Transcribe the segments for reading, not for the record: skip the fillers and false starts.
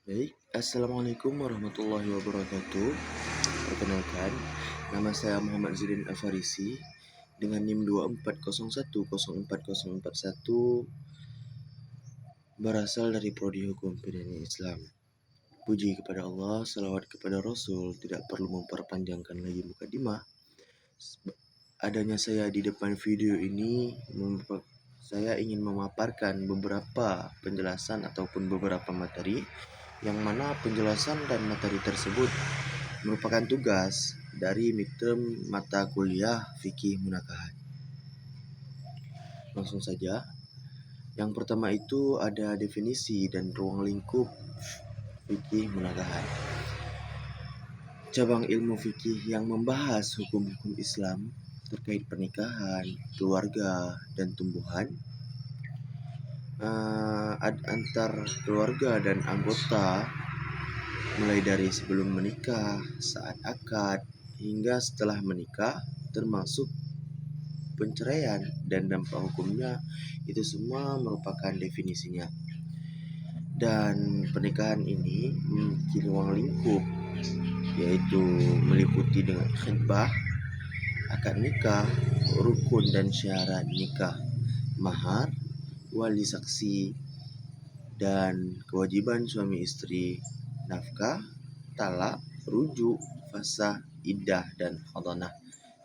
Baik, Assalamualaikum warahmatullahi wabarakatuh. Perkenalkan, nama saya Muhammad Zidin Al-Farisi dengan NIM 24010441 berasal dari Prodi Hukum Pidana Islam. Puji kepada Allah, salawat kepada Rasul, tidak perlu memperpanjangkan lagi mukadimah. Adanya saya di depan video ini, saya ingin memaparkan beberapa penjelasan ataupun beberapa materi yang mana penjelasan dan materi tersebut merupakan tugas dari midterm mata kuliah fikih munakahat. Langsung saja. Yang pertama itu ada definisi dan ruang lingkup fikih munakahat. Cabang ilmu fikih yang membahas hukum-hukum Islam terkait pernikahan, keluarga, dan tumbuhan antar keluarga dan anggota, mulai dari sebelum menikah, saat akad, hingga setelah menikah, termasuk penceraian dan dampak hukumnya, itu semua merupakan definisinya. Dan pernikahan ini memiliki ruang lingkup, yaitu meliputi dengan khitbah, akad nikah, rukun dan syarat nikah, mahar, wali saksi, dan kewajiban suami istri, nafkah, talak, rujuk, fasah, iddah, dan hadanah,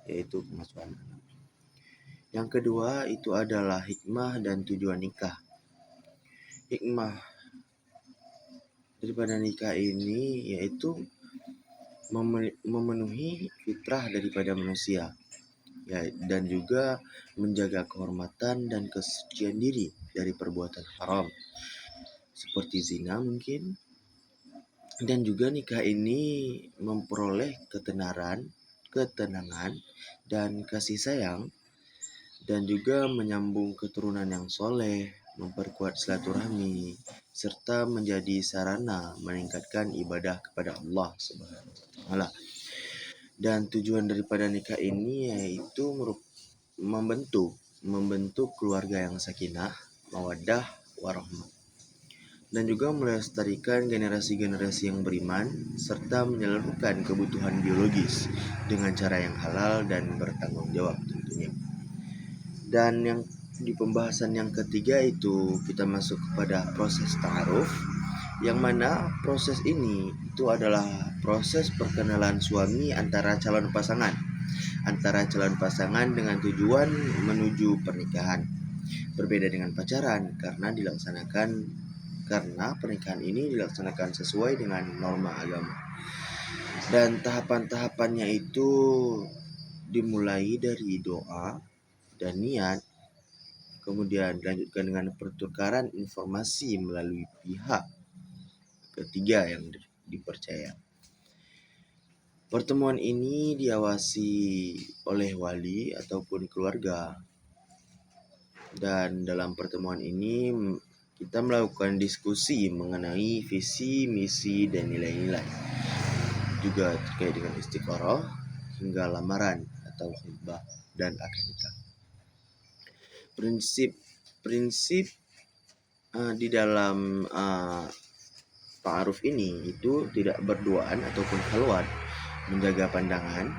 yaitu pengasuhan. Yang kedua itu adalah hikmah dan tujuan nikah. Hikmah daripada nikah ini yaitu memenuhi fitrah daripada manusia, ya, dan juga menjaga kehormatan dan kesucian diri dari perbuatan haram seperti zina mungkin. Dan juga nikah ini memperoleh ketenangan dan kasih sayang, dan juga menyambung keturunan yang soleh, memperkuat silaturahmi, serta menjadi sarana meningkatkan ibadah kepada Allah Subhanahu wa Ta'ala. Dan tujuan daripada nikah ini yaitu membentuk keluarga yang sakinah, mawaddah, warahmah, dan juga melestarikan generasi-generasi yang beriman serta menyalurkan kebutuhan biologis dengan cara yang halal dan bertanggung jawab tentunya. Dan yang di pembahasan yang ketiga itu kita masuk kepada proses ta'aruf, yang mana proses ini itu adalah proses perkenalan suami antara calon pasangan dengan tujuan menuju pernikahan. Berbeda dengan pacaran karena pernikahan ini dilaksanakan sesuai dengan norma agama. Dan tahapan-tahapannya itu dimulai dari doa dan niat, kemudian dilanjutkan dengan pertukaran informasi melalui pihak ketiga yang dipercaya. Pertemuan ini diawasi oleh wali ataupun keluarga, dan dalam pertemuan ini kita melakukan diskusi mengenai visi, misi, dan nilai-nilai, juga terkait dengan istikharah hingga lamaran atau khutbah dan akad nikah. Prinsip di dalam ta'aruf ini itu tidak berduaan ataupun khalwat, menjaga pandangan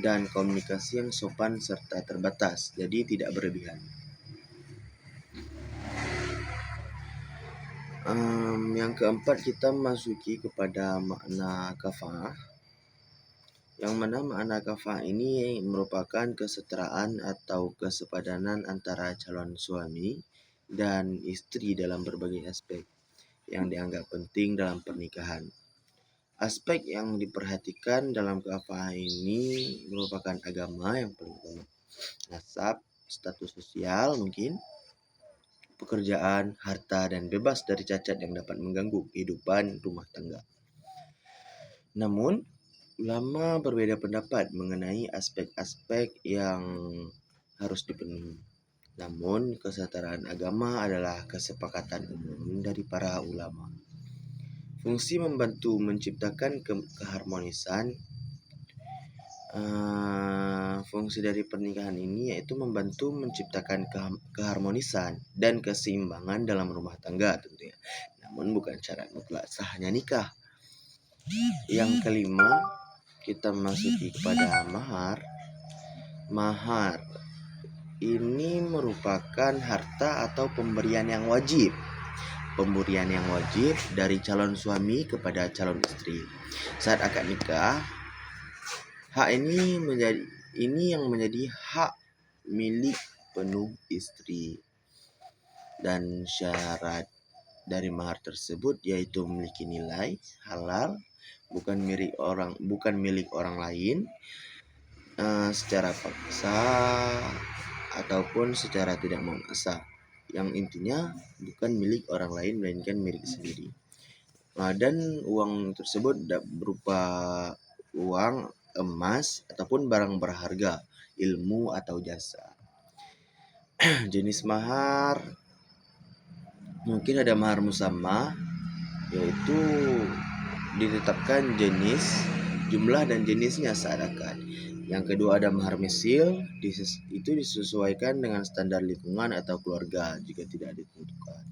dan komunikasi yang sopan serta terbatas, jadi tidak berlebihan. Yang keempat kita masuki kepada makna kafa'ah, yang mana makna kafa'ah ini merupakan kesetaraan atau kesepadanan antara calon suami dan istri dalam berbagai aspek yang dianggap penting dalam pernikahan. Aspek yang diperhatikan dalam kafa'ah ini merupakan agama yang paling utama, nasab, status sosial mungkin, pekerjaan, harta, dan bebas dari cacat yang dapat mengganggu kehidupan rumah tangga. Namun, ulama berbeda pendapat mengenai aspek-aspek yang harus dipenuhi. Namun, kesetaraan agama adalah kesepakatan umum dari para ulama. Fungsi membantu menciptakan keharmonisan. Fungsi dari pernikahan ini yaitu membantu menciptakan keharmonisan dan keseimbangan dalam rumah tangga tentunya. namun bukan syarat mutlak sahnya nikah. Yang kelima, kita masuki kepada mahar. Mahar ini merupakan harta atau pemberian yang wajib. Pemberian yang wajib dari calon suami kepada calon istri saat akad nikah. Hak ini yang menjadi hak milik penuh istri. Dan syarat dari mahar tersebut yaitu memiliki nilai halal, bukan milik orang lain, secara paksa ataupun secara tidak memaksa. Yang intinya bukan milik orang lain melainkan milik sendiri. Dan uang tersebut berupa uang, emas ataupun barang berharga, ilmu atau jasa. Jenis mahar mungkin ada mahar musamma, yaitu ditetapkan jenis, jumlah dan jenisnya saat akad. Yang kedua ada mahar misil, itu disesuaikan dengan standar lingkungan atau keluarga jika tidak ditentukan.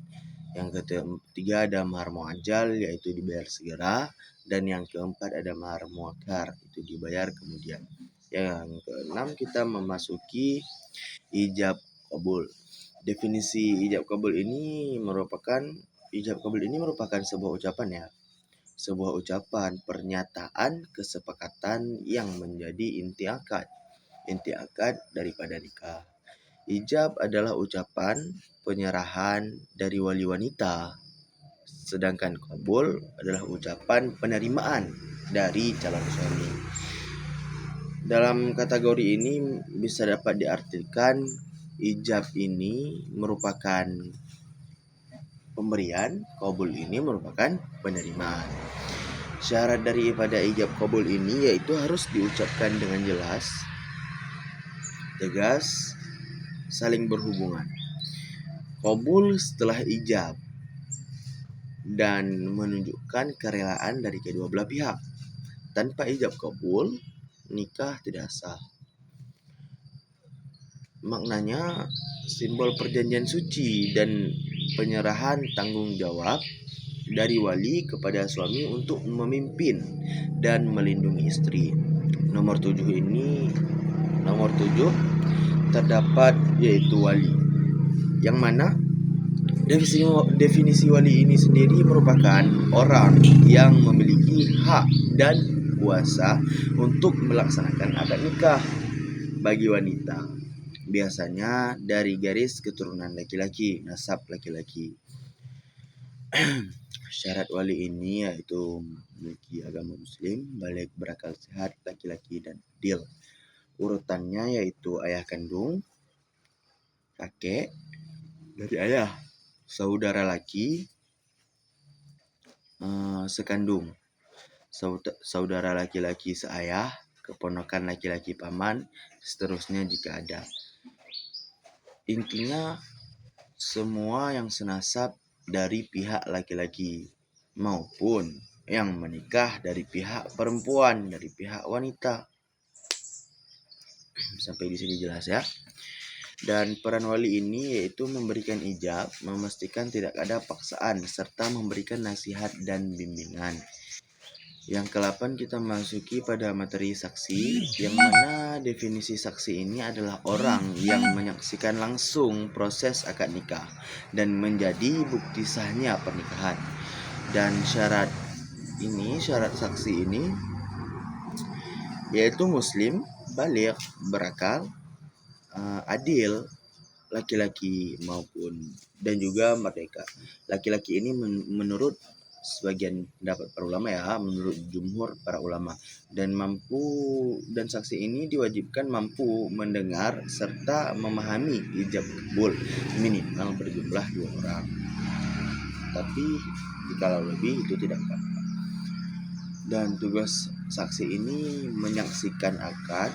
Yang ketiga ada mahar muajjal, yaitu dibayar segera. Dan yang keempat ada mahar muakkar, itu dibayar kemudian. Yang keenam kita memasuki ijab qabul. Definisi ijab qabul ini merupakan sebuah ucapan sebuah ucapan pernyataan kesepakatan yang menjadi inti akad daripada nikah. Ijab adalah ucapan penyerahan dari wali wanita, sedangkan qabul adalah ucapan penerimaan dari calon suami. Dalam kategori ini bisa dapat diartikan ijab ini merupakan pemberian, qabul ini merupakan penerimaan. Syarat daripada ijab qabul ini yaitu harus diucapkan dengan jelas, tegas, saling berhubungan. Qabul setelah ijab dan menunjukkan kerelaan dari kedua belah pihak. Tanpa ijab qabul, nikah tidak sah. Maknanya simbol perjanjian suci dan penyerahan tanggung jawab dari wali kepada suami untuk memimpin dan melindungi istri. Nomor 7 terdapat yaitu wali, yang mana definisi wali ini sendiri merupakan orang yang memiliki hak dan kuasa untuk melaksanakan akad nikah bagi wanita, biasanya dari garis keturunan laki-laki, nasab laki-laki. Syarat wali ini yaitu memiliki agama muslim, balik, berakal sehat, laki-laki, dan adil. Urutannya yaitu ayah kandung, kakek dari ayah, saudara laki, sekandung, saudara laki-laki seayah, keponakan laki-laki paman, seterusnya jika ada. Intinya semua yang senasab dari pihak laki-laki maupun yang menikah dari pihak perempuan, dari pihak wanita. Sampai di sini jelas ya. Dan peran wali ini yaitu memberikan ijab, memastikan tidak ada paksaan, serta memberikan nasihat dan bimbingan. Yang ke-8 kita masuki pada materi saksi, yang mana definisi saksi ini adalah orang yang menyaksikan langsung proses akad nikah dan menjadi bukti sahnya pernikahan. Dan syarat saksi ini yaitu muslim, baligh, berakal, adil, laki-laki maupun dan juga merdeka. Laki-laki ini menurut sebagian pendapat para ulama menurut jumhur para ulama, dan saksi ini diwajibkan mampu mendengar serta memahami ijab qabul minimal berjumlah 2 orang. Tapi jika lebih itu tidak apa-apa. Dan tugas saksi ini menyaksikan akad,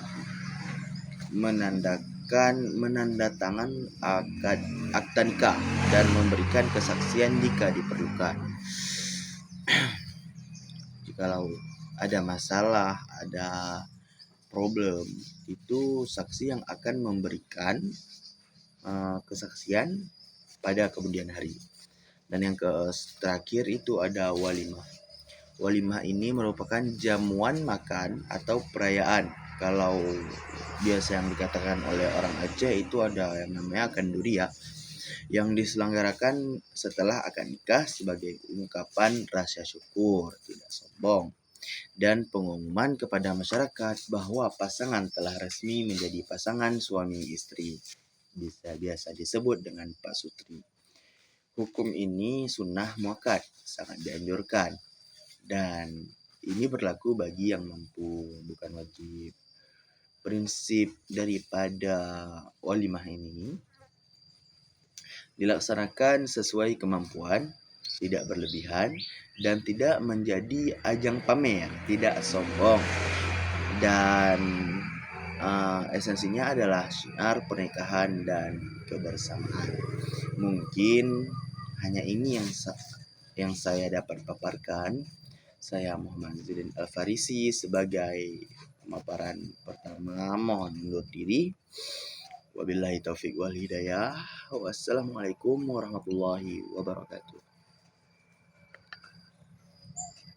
menandatangan akta nikah dan memberikan kesaksian jika diperlukan. Jikalau ada masalah, ada problem, itu saksi yang akan memberikan kesaksian pada kemudian hari. Dan yang terakhir itu ada walimah. Walimah ini merupakan jamuan makan atau perayaan. Kalau biasa yang dikatakan oleh orang Aceh itu ada yang namanya kanduria yang diselenggarakan setelah akad nikah sebagai ungkapan rasa syukur, tidak sombong, dan pengumuman kepada masyarakat bahwa pasangan telah resmi menjadi pasangan suami istri. Bisa biasa disebut dengan Pak Sutri. Hukum ini sunnah muakkad, sangat dianjurkan, dan ini berlaku bagi yang mampu, bukan wajib. Prinsip daripada walimah ini dilaksanakan sesuai kemampuan, tidak berlebihan, dan tidak menjadi ajang pamer, tidak sombong. Dan esensinya adalah syiar pernikahan dan kebersamaan. Mungkin hanya ini yang saya dapat paparkan. Saya Muhammad Zidin Al-Farisi sebagai pemaparan pertama. Mohon undur diri. Wabillahi taufik wal hidayah. Wassalamualaikum warahmatullahi wabarakatuh.